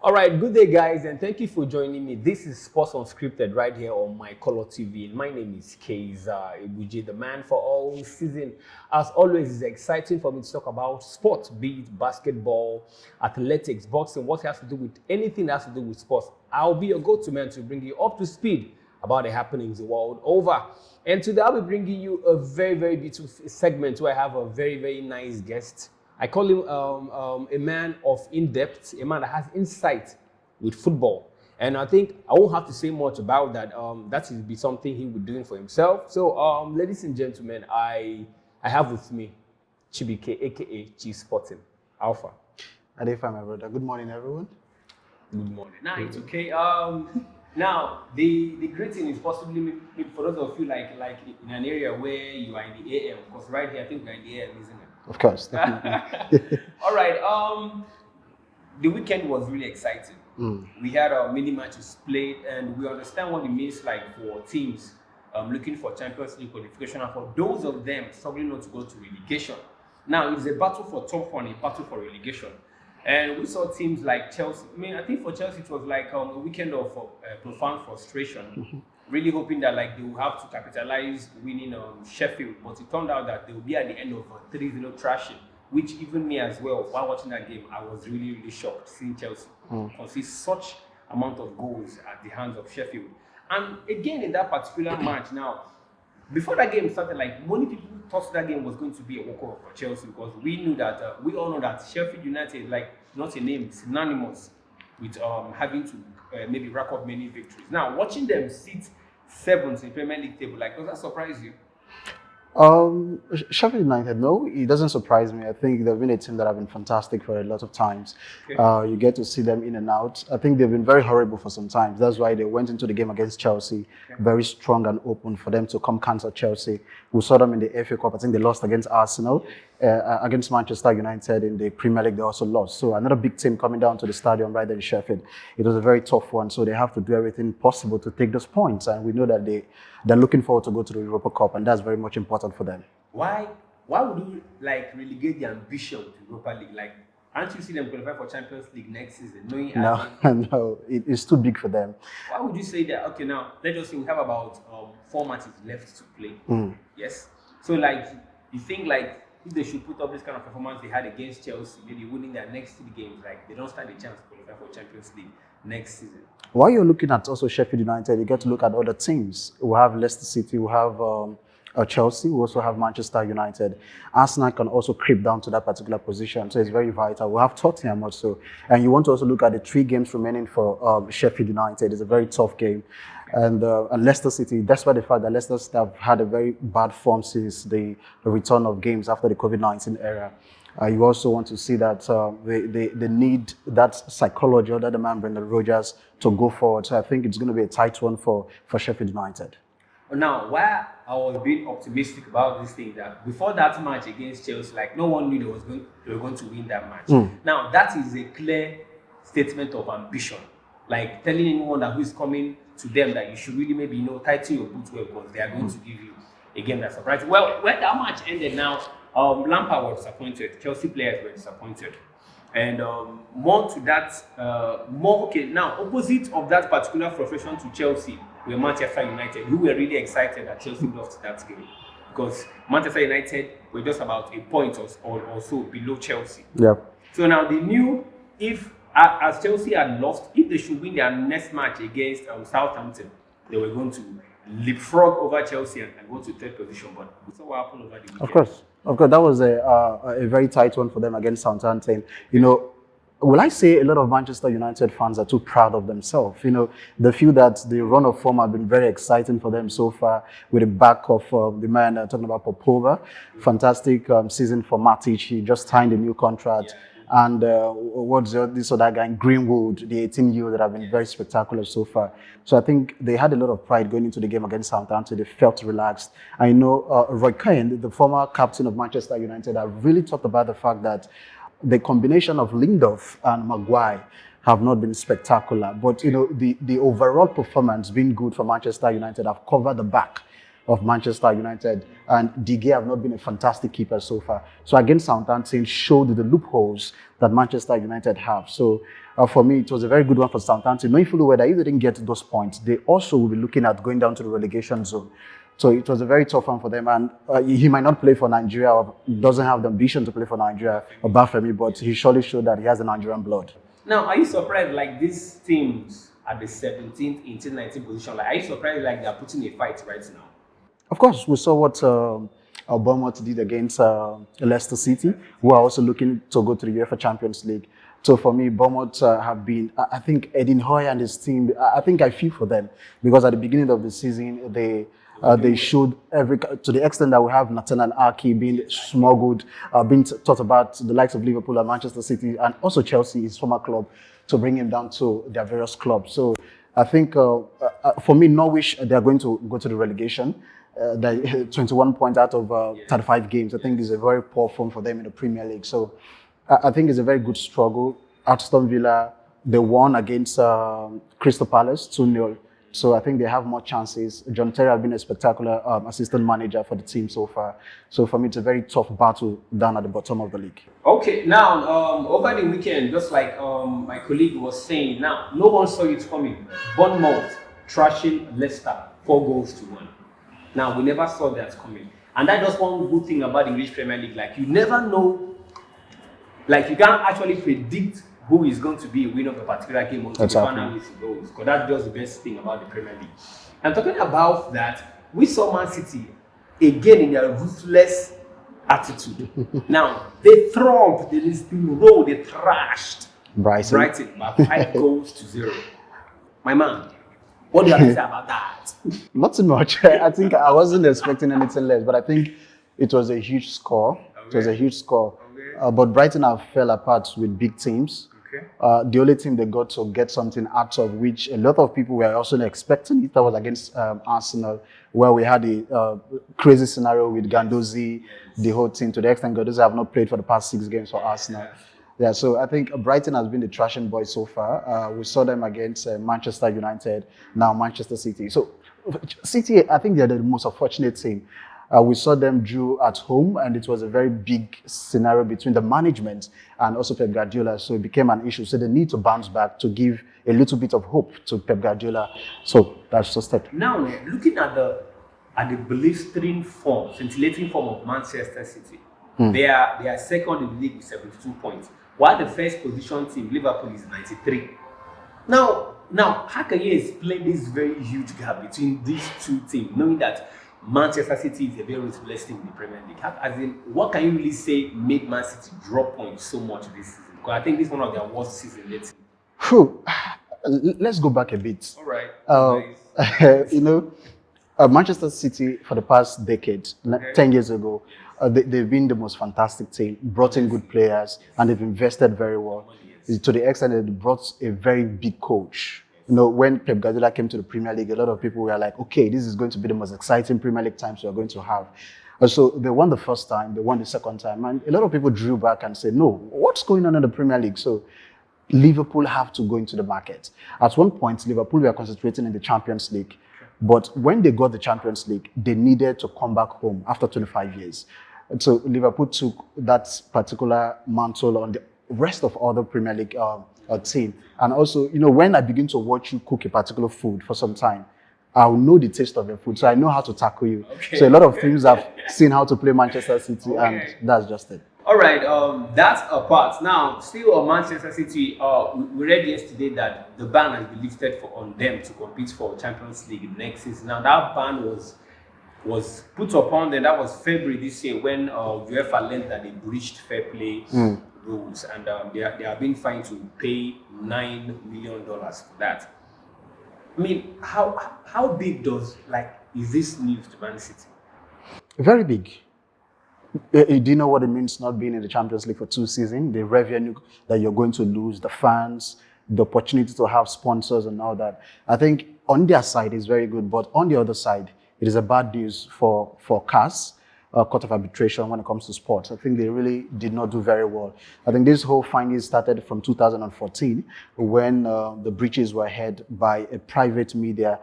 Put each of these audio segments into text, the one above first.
All right, good day, guys, and thank you for joining me. This is Sports Unscripted right here on my Color TV. And my name is Kaiser, Egbujie, the man for all season. As always, it's exciting for me to talk about sports, be it basketball, athletics, boxing, what has to do with anything that has to do with sports. I'll be your go-to man to bring you up to speed about the happenings the world over. And today I'll be bringing you a very, very beautiful segment where I have a very, very nice guest. I call him a man of in-depth, a man that has insight with football. And I think I won't have to say much about that. That will be something he will be doing for himself. So, ladies and gentlemen, I have with me Chibike, aka Chief Sporting Alpha. Adefa, my brother. Good morning, everyone. Good morning. Nah, it's okay. Now, the great thing is possibly maybe for those of you like in an area where you are in the AM, because right here I think we're in the AM, isn't it? Of course. All right. The weekend was really exciting. We had many matches played, and we understand what it means like for teams looking for Champions League qualification, and for those of them struggling not to go to relegation. Now it's a battle for top one, a battle for relegation, and we saw teams like Chelsea. I mean, I think for Chelsea it was like a weekend of profound frustration. Really hoping that like they will have to capitalize winning Sheffield, but it turned out that they will be at the end of a 3-0 thrashing, which even me as well, while watching that game, I was really, really shocked seeing Chelsea concede such amount of goals at the hands of Sheffield. And again, in that particular match, now, before that game started, like many people thought that game was going to be a walkover for Chelsea, because we knew that, we all know that Sheffield United, like not a name, synonymous with having to maybe rack up many victories. Now, watching them sit seventh in Premier League table, like, does that surprise you? Sheffield United, no, it doesn't surprise me. I think they've been a team that have been fantastic for a lot of times. Okay. You get to see them in and out. I think they've been very horrible for some time. That's why they went into the game against Chelsea very strong and open for them to come counter Chelsea. We saw them in the FA Cup. I think they lost against Arsenal. Against Manchester United in the Premier League, they also lost. So another big team coming down to the stadium right there in Sheffield. It was a very tough one. So they have to do everything possible to take those points. And we know that they're looking forward to go to the Europa Cup, and that's very much important for them. Why would you like relegate the ambition to Europa League? Like, aren't you see them qualify for Champions League next season? No, it's too big for them. Why would you say that? Okay, now let's just say we have about 4 matches left to play. Yes. So like, you think like if they should put up this kind of performance they had against Chelsea, maybe winning their next 3 games, like they don't stand a chance to qualify for Champions League next season? While you're looking at also Sheffield United, you get to look at other teams. We have Leicester City, we have Chelsea, we also have Manchester United. Arsenal can also creep down to that particular position, so it's very vital. We have Tottenham also, and you want to also look at the 3 games remaining for Sheffield United. It's a very tough game. And Leicester City, despite the fact that Leicester have had a very bad form since the return of games after the COVID-19 era, you also want to see that they need that psychology under the man Brendan Rodgers to go forward. So I think it's going to be a tight one for Sheffield United. Now, why I was being optimistic about this thing, that before that match against Chelsea, like no one knew they were going to win that match. Now, that is a clear statement of ambition. Like telling anyone that who is coming to them that you should really maybe tighten your boots well, because they are going to give you a game that's surprising. Well, when that match ended, now Lampard was disappointed. Chelsea players were disappointed, and more to that, now opposite of that particular frustration to Chelsea were Manchester United, who were really excited that Chelsea lost that game, because Manchester United were just about a point or so below Chelsea. Yep. So now they knew if, as Chelsea had lost, if they should win their next match against Southampton, they were going to leapfrog over Chelsea and go to 3rd position. But we saw what happened over the weekend. Of course, that was a very tight one for them against Southampton. Will I say a lot of Manchester United fans are too proud of themselves? They feel that the run of form have been very exciting for them so far, with the back of the man talking about Popova. Fantastic season for Matic. He just signed a new contract. And this other guy in Greenwood, the 18-year-old that have been very spectacular so far. So I think they had a lot of pride going into the game against Southampton. They felt relaxed. I know Roy Keane, the former captain of Manchester United, have really talked about the fact that the combination of Lindelof and Maguire have not been spectacular. But, the overall performance being good for Manchester United have covered the back of Manchester United, and De Gea have not been a fantastic keeper so far. So against Southampton showed the loopholes that Manchester United have. So for me, it was a very good one for Southampton, knowing fully well that if they didn't get those points, they also will be looking at going down to the relegation zone. So it was a very tough one for them, and he might not play for Nigeria or doesn't have the ambition to play for Nigeria or Bafemi, but he surely showed that he has a Nigerian blood. Now, are you surprised like these teams at the 17th, 18th, 19th position, like are you surprised like they're putting a fight right now? Of course, we saw what Bournemouth did against Leicester City, who are also looking to go to the UEFA Champions League. So for me, Bournemouth have been, I think Edin Hoy and his team, I think I feel for them, because at the beginning of the season, they showed to the extent that we have Nathan Aki being smuggled, being taught about the likes of Liverpool and Manchester City, and also Chelsea, his former club, to bring him down to their various clubs. So I think for me, Norwich, they are going to go to the relegation. 21 points out of 35 games. I think is a very poor form for them in the Premier League. So I think it's a very good struggle. Aston Villa, they won against Crystal Palace 2-0. So I think they have more chances. John Terry has been a spectacular assistant manager for the team so far. So for me, it's a very tough battle down at the bottom of the league. Okay, now over the weekend, just like my colleague was saying, now no one saw it coming. Bournemouth trashing Leicester 4-1. Now we never saw that coming, and that's just one good thing about the English Premier League. Like you never know, like you can't actually predict who is going to be a winner of a particular game until the final whistle goes. Because that's just the best thing about the Premier League. And talking about that, we saw Man City again in their ruthless attitude. Now they thumped, they steamrolled, they thrashed Brighton by 5-0. My man, what do you have to say about that? Not too much. I think I wasn't expecting anything less, but I think it was a huge score. Okay. It was a huge score. Okay. But Brighton have fell apart with big teams. Okay. The only team they got to get something out of, which a lot of people were also expecting it, that was against Arsenal, where we had a crazy scenario with Gandozi, the whole team, to the extent Gandozi have not played for the past 6 games for Arsenal. Yeah, so I think Brighton has been the thrashing boys so far. We saw them against Manchester United, now Manchester City. So City, I think they're the most unfortunate team. We saw them drew at home, and it was a very big scenario between the management and also Pep Guardiola. So it became an issue. So they need to bounce back to give a little bit of hope to Pep Guardiola. So that's just it. Now, looking at the blistering form, scintillating form of Manchester City, they are second in the league with 72 points, while the first position team, Liverpool, is 93. Now, how can you explain this very huge gap between these two teams, knowing that Manchester City is a very ruthless team in the Premier League? As in, what can you really say made Man City drop points so much this season? Because I think this is one of their worst seasons. Let's go back a bit. All right. Manchester City for the past decade, 10 years ago, they've been the most fantastic team, brought in good players, and they've invested very well. To the extent that they brought a very big coach. When Pep Guardiola came to the Premier League, a lot of people were like, okay, this is going to be the most exciting Premier League times we're going to have. So they won the first time, they won the second time, and a lot of people drew back and said, no, what's going on in the Premier League? So Liverpool have to go into the market. At one point, Liverpool were concentrating in the Champions League, but when they got the Champions League, they needed to come back home after 25 years. And so Liverpool took that particular mantle on the rest of other Premier League team. And also, when I begin to watch you cook a particular food for some time, I'll know the taste of your food, so I know how to tackle you. Okay. So a lot of teams have seen how to play Manchester City, and that's just it. All right, that's a part. Now, still on Manchester City, we read yesterday that the ban has been lifted on them to compete for Champions League next season. Now, that ban was put upon them. That was February this year when UEFA learned that they breached fair play rules, and they are being fined to pay $9 million for that. I mean, how big is this news to Man City? Very big. Do you know what it means not being in the Champions League for 2 seasons? The revenue that you're going to lose, the fans, the opportunity to have sponsors and all that. I think on their side is very good, but on the other side, it is a bad news for CAS, Court of Arbitration, when it comes to sports. I think they really did not do very well. I think this whole finding started from 2014 when the breaches were heard by a private media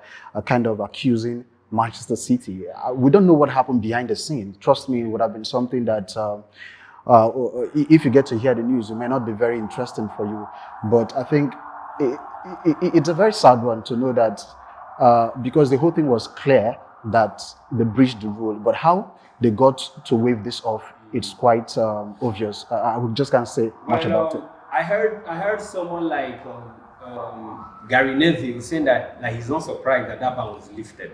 kind of accusing Manchester City. We don't know what happened behind the scenes. Trust me, it would have been something that, if you get to hear the news, it may not be very interesting for you. But I think it's a very sad one to know that because the whole thing was clear that they breached the rule. But how they got to waive this off, it's quite obvious. I just can't say much about it. I heard someone like Gary Neville saying that like he's not surprised that ban was lifted.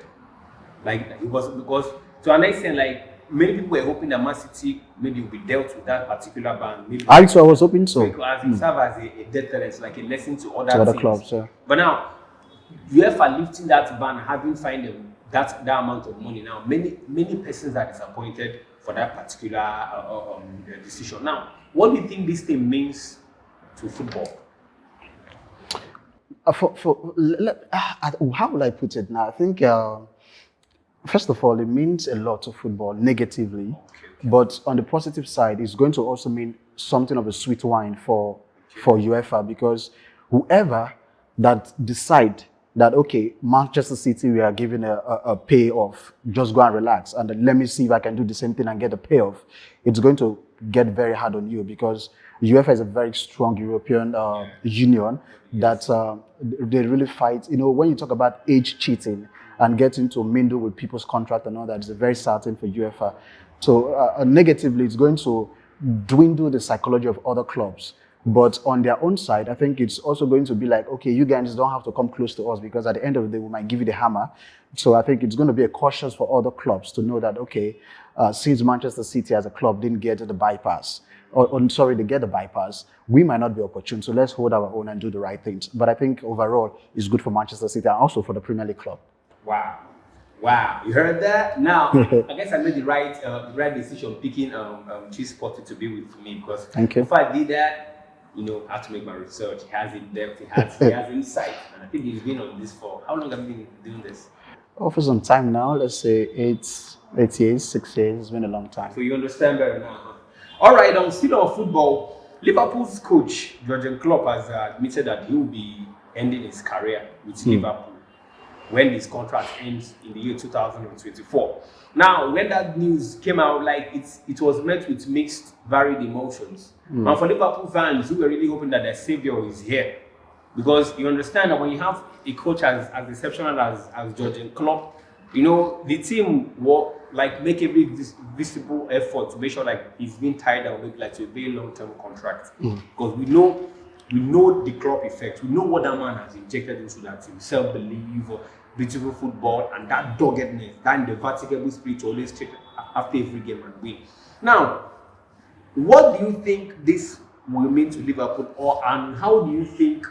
Like it was because to an extent, like many people were hoping that Man City maybe will be dealt with that particular ban. Maybe I was hoping so. Because it serves as a deterrent, like a lesson to other teams. Clubs. Yeah. But now, UEFA lifting that ban, having fined them that amount of money. Now, many persons are disappointed for that particular decision. Now, what do you think this thing means to football? How will I put it now? I think. First of all, it means a lot to football negatively, but on the positive side, it's going to also mean something of a sweet wine for UEFA, because whoever that decide that, okay, Manchester City, we are giving a payoff, just go and relax, and then let me see if I can do the same thing and get a payoff, it's going to get very hard on you, because UEFA is a very strong European union that they really fight. You know, when you talk about age cheating, and getting to mingle with people's contract and all that is a very sad thing for UEFA. So negatively, it's going to dwindle the psychology of other clubs. But on their own side, I think it's also going to be like, okay, you guys don't have to come close to us, because at the end of the day, we might give you the hammer. So I think it's going to be a cautious for other clubs to know that, okay, since Manchester City as a club didn't get the bypass, they get the bypass, we might not be opportune. So let's hold our own and do the right things. But I think overall, it's good for Manchester City and also for the Premier League club. Wow! You heard that? Now, I guess I made the right decision picking Chief Sporty to be with me, because if I did that, I have to make my research. He has in depth, he has insight, and I think he's been on this for how long have you been doing this? For some time now. Let's say 8 years, 6 years. It's been a long time. So you understand better now. Huh? All right. Still on football, Liverpool's coach Jurgen Klopp has admitted that he will be ending his career with Liverpool when his contract ends in the year 2024. Now, when that news came out, like it was met with mixed, varied emotions. And for Liverpool fans, who were really hoping that their savior is here, because you understand that when you have a coach as exceptional as Jurgen Klopp, the team will like make every visible effort to make sure like he's being tied down with like to a very long-term contract, because we know the Klopp effect. We know what that man has injected into that team: self-belief, beautiful football, and that doggedness, that indefatigable spirit to always check after every game and win. Now, what do you think this will mean to Liverpool, and how do you think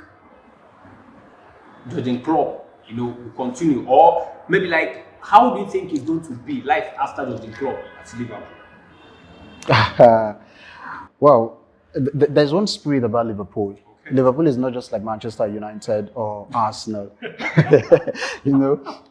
Jurgen Klopp, will continue, or maybe like how do you think it's going to be life after Jurgen Klopp at Liverpool? Well, there's one spirit about Liverpool. Okay. Liverpool is not just like Manchester United or Arsenal.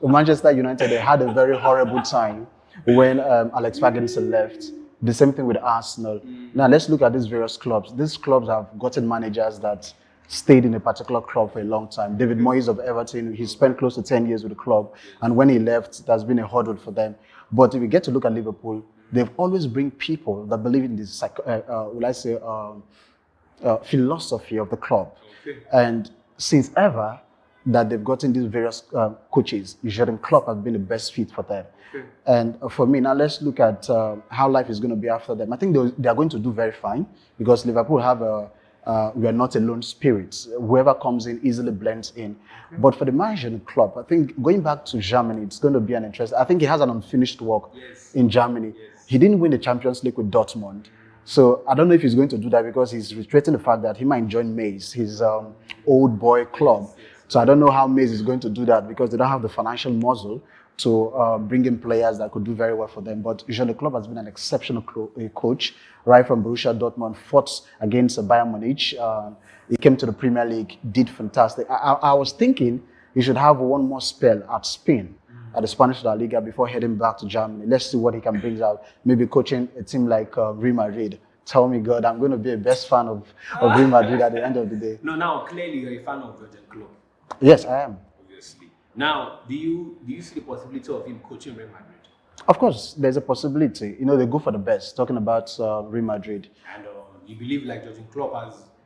Manchester United, they had a very horrible time when Alex Ferguson left. The same thing with Arsenal. Now let's look at these various clubs. These clubs have gotten managers that stayed in a particular club for a long time. David Moyes of Everton, he spent close to 10 years with the club, and when he left, there's been a hurdle for them. But if we get to look at Liverpool, they've always bring people that believe in this, philosophy of the club. Okay. And since ever that they've gotten these various coaches, Jurgen Klopp has been the best fit for them. Okay. And for me, now let's look at how life is going to be after them. I think they are going to do very fine, because Liverpool have we are not alone spirits. Whoever comes in easily blends in. Okay. But for the Jurgen Klopp, I think going back to Germany, it's going to be an interest. I think he has an unfinished work in Germany. Yes. He didn't win the Champions League with Dortmund. So I don't know if he's going to do that, because he's reiterating the fact that he might join Mays, his old boy club. So I don't know how Mays is going to do that, because they don't have the financial muscle to bring in players that could do very well for them. But Jurgen Klopp has been an exceptional coach, right from Borussia Dortmund, fought against Bayern Munich. He came to the Premier League, did fantastic. I was thinking he should have one more spell at Spain, at the Spanish La Liga, before heading back to Germany. Let's see what he can bring out. Maybe coaching a team like Real Madrid. Tell me, God, I'm going to be a best fan of Real Madrid at the end of the day. No, now clearly you're a fan of Jurgen Klopp. Yes, I am. Obviously. Now, do you see the possibility of him coaching Real Madrid? Of course, there's a possibility. You know, they go for the best. Talking about Real Madrid. And you believe like Jurgen Klopp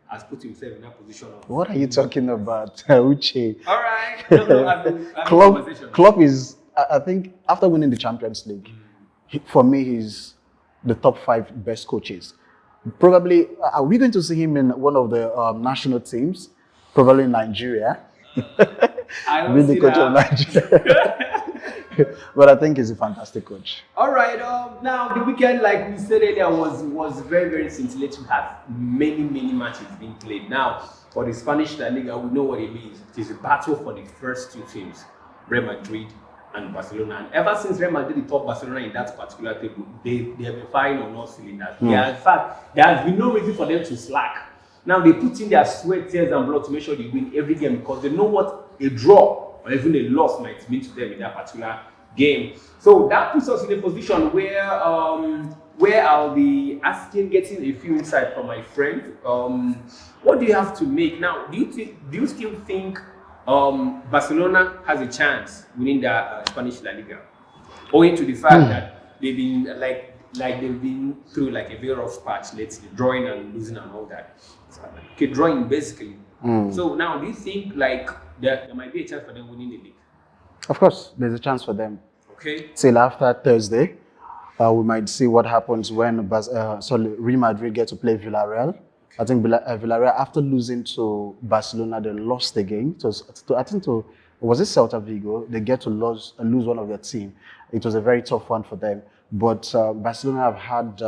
has put himself in that position of... What are you talking about, Uche? All right. No, I've been Klopp is, I think, after winning the Champions League, for me, he's the top 5 best coaches. Probably, are we going to see him in one of the national teams? Probably in Nigeria. I don't Being see the coach of Nigeria. But I think he's a fantastic coach. All right. Now the weekend, like we said earlier, was very, very scintillating. Have many matches being played. Now for the Spanish La Liga, we know what it means. It is a battle for the first 2 teams, Real Madrid and Barcelona. And ever since Real Madrid top Barcelona in that particular table, they have been firing on all cylinders. Yeah, in fact, there has been no reason for them to slack. Now they put in their sweat, tears, and blood to make sure they win every game because they know what a draw or even a loss might mean to them in that particular game. So that puts us in a position where I'll be getting a few insight from my friend. What do you have to make now? Do you still think Barcelona has a chance winning the Spanish La Liga, owing to the fact that they've been they've been through like a very rough patch lately, drawing and losing and all that. Okay, drawing basically. So now, do you think like there might be a chance for them winning the league? Of course, there's a chance for them. Okay. Till after Thursday, we might see what happens when Real Madrid get to play Villarreal. I think Villarreal, after losing to Barcelona, they lost the game. Was it Celta Vigo? They get to lose one of their team. It was a very tough one for them. But Barcelona have had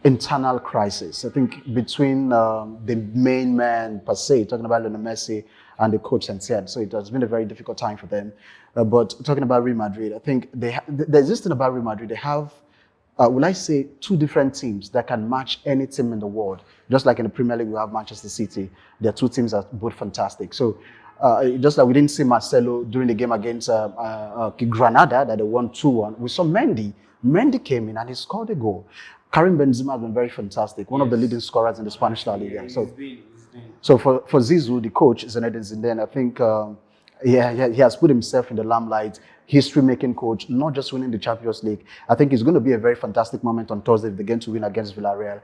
internal crisis. I think between the main man per se, talking about Lionel Messi, and the coach Santiago. So it has been a very difficult time for them. But talking about Real Madrid, I think there's this thing about Real Madrid. They have, will I say, 2 different teams that can match any team in the world. Just like in the Premier League, we have Manchester City. Their 2 teams are both fantastic. So just like we didn't see Marcelo during the game against Granada that they won 2-1. We saw Mendy. Mendy came in and he scored a goal. Karim Benzema has been very fantastic. One of the leading scorers in the Spanish La Liga. So for Zizou, the coach, Zinedine Zidane, I think he has put himself in the limelight, history-making coach, not just winning the Champions League. I think it's going to be a very fantastic moment on Thursday if they get to win against Villarreal.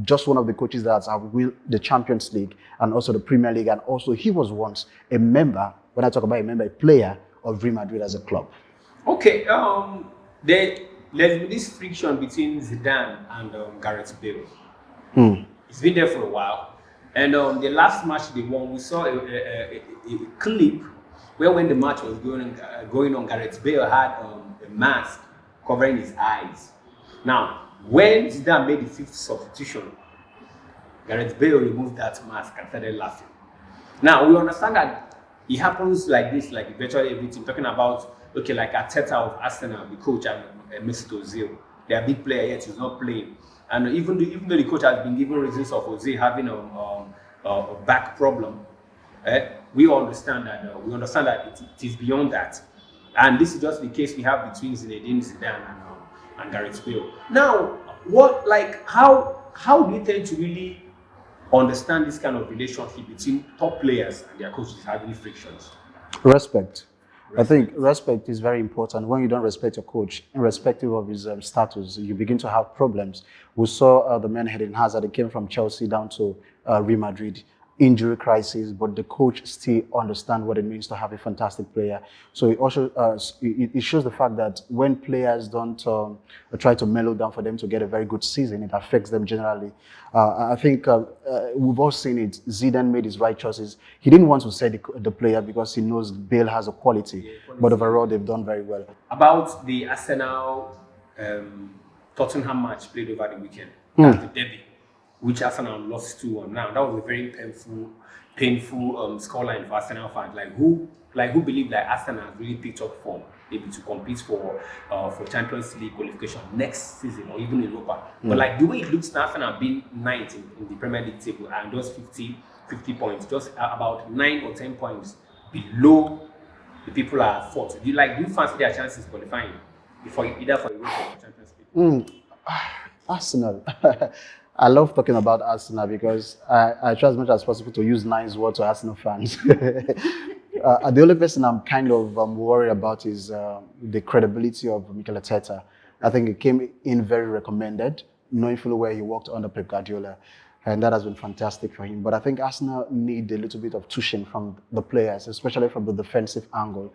Just one of the coaches that has won the Champions League and also the Premier League, and also he was once a member, when I talk about a member, a player of Real Madrid as a club. Okay, there's been this friction between Zidane and Gareth Bale. It's been there for a while. And the last match they won, we saw a clip where when the match was going on, Gareth Bale had a mask covering his eyes. Now, when Zidane made the 5th substitution, Gareth Bale removed that mask and started laughing. Now, we understand that it happens like this, like virtually every team. Talking about, okay, like Arteta of Arsenal, the coach, and Mesut Ozil. They are big player, yet he's not playing. And even though the coach has been given reasons of Ozil having a back problem, we understand that it is beyond that. And this is just the case we have between Zinedine Zidane and Gareth Bale. Now, how do you tend to really understand this kind of relationship between top players and their coaches having frictions? Respect. I think respect is very important. When you don't respect your coach, irrespective of his status, you begin to have problems. We saw the man Eden Hazard, he came from Chelsea down to Real Madrid. Injury crisis, but the coach still understands what it means to have a fantastic player. So it also it shows the fact that when players don't try to mellow down for them to get a very good season, it affects them generally. I think we've all seen it. Zidane made his right choices. He didn't want to say the player because he knows Bale has a quality, but overall they've done very well. About the Arsenal Tottenham match played over the weekend, that's the derby, which Arsenal lost 2-1. Now that was a very painful scoreline for Arsenal fans. Who believe that Arsenal has really picked up form, maybe to compete for Champions League qualification next season or even Europa. But the way it looks now, Arsenal being 9th in the Premier League table and just 50 points, just about 9 or 10 points below the people are 4th. Do you fancy their chances qualifying either for Europa or Champions League? Arsenal. I love talking about Arsenal because I try as much as possible to use nice words to Arsenal fans. The only person I'm kind of worried about is the credibility of Mikel Arteta. I think he came in very recommended, knowing fully where he worked under Pep Guardiola, and that has been fantastic for him. But I think Arsenal need a little bit of tuition from the players, especially from the defensive angle.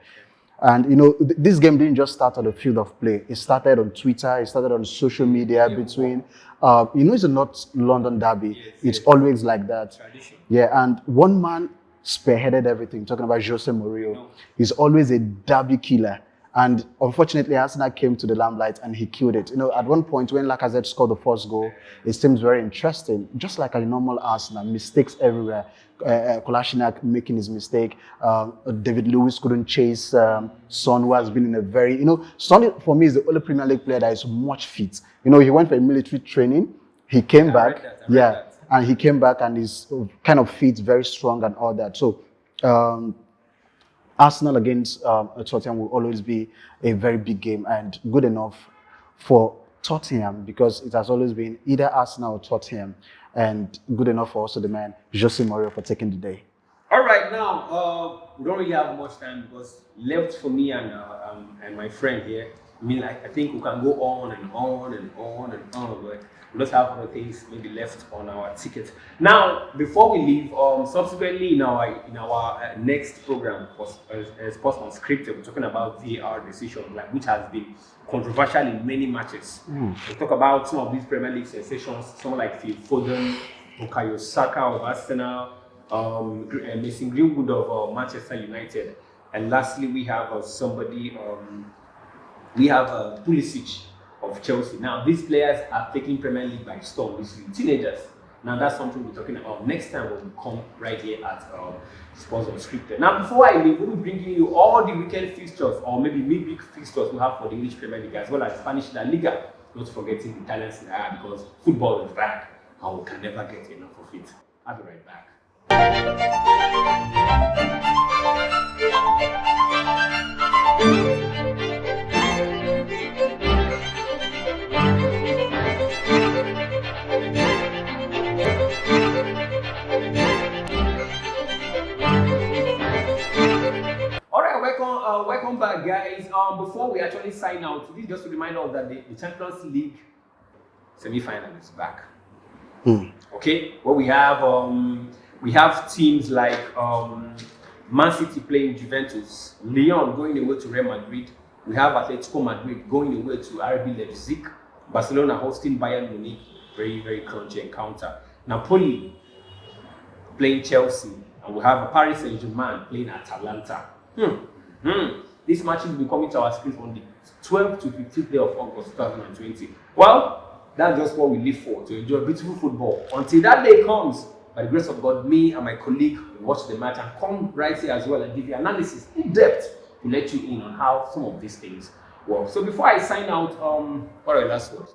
And this game didn't just start on the field of play. It started on Twitter. It started on social media between. It's a North London derby. Yes, it's always like that. Tradition. Yeah, and one man spearheaded everything. Talking about Jose Mourinho, he's always a derby killer. And unfortunately, Arsenal came to the limelight and he killed it. At one point when Lacazette scored the first goal, it seems very interesting. Just like a normal Arsenal, mistakes everywhere. Kolasinac making his mistake. David Lewis couldn't chase Son, who has been in a very, Son for me is the only Premier League player that is much fit. He went for a military training. He came back. And he came back and is kind of fit, very strong and all that. So, Arsenal against Tottenham will always be a very big game and good enough for Tottenham because it has always been either Arsenal or Tottenham, and good enough for also the man Jose Mourinho for taking the day. All right, now we don't really have much time because left for me and my friend here. I think we can go on and on and on and on, but we just have other things maybe left on our ticket. Now, before we leave, subsequently in our next program, Sports Unscripted, we're talking about VAR decision, which has been controversial in many matches. We talk about some of these Premier League sensations, someone like Phil Foden, Bukayo Saka of Arsenal, Mason Greenwood of Manchester United, and lastly we have somebody. We have Pulisic of Chelsea. Now, these players are taking Premier League by storm. These teenagers. Now, that's something we're talking about next time when we come right here at Sports Unscripted. Now, before I leave, we'll be bringing you all the weekend fixtures or maybe midweek fixtures we have for the English Premier League as well as Spanish La Liga. Not forgetting the Italian Serie A because football is back and we can never get enough of it. I'll be right back. Welcome back, guys. Before we actually sign out, this is just to remind us that the Champions League semi-final is back. Okay, well we have teams like Man City playing Juventus, Lyon going away to Real Madrid. We have Atletico Madrid going away to RB Leipzig, Barcelona hosting Bayern Munich, very very crunchy encounter. Napoli playing Chelsea, and we have Paris Saint-Germain playing Atalanta. These matches will be coming to our screens on the 12th to 15th day of August 2020. Well, that's just what we live for, to enjoy beautiful football. Until that day comes, by the grace of God, me and my colleague will watch the match and come right here as well and give you analysis in depth to let you in on how some of these things work. So before I sign out, what are your last words?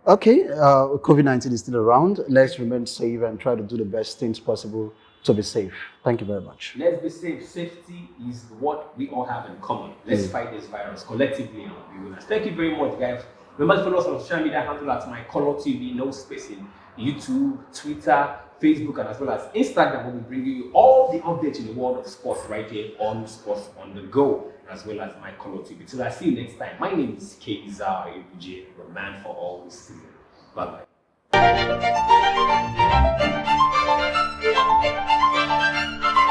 Okay, COVID-19 is still around. Let's remain safe and try to do the best things possible to be safe. Thank you very much. Let's be safe. Safety is what we all have in common. Let's fight this virus collectively and be winners. Thank you very much, guys. Remember to follow us on social media handle at MyColorTV, no spacing, YouTube, Twitter, Facebook, and as well as Instagram. We'll be bringing you all the updates in the world of sports right here on Sports on the Go, as well as MyColorTV. Till I see you next time. My name is Kaiser, Egbujie, the man for all this season. Bye-bye.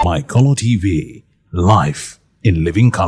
MyColorTV, life in living color.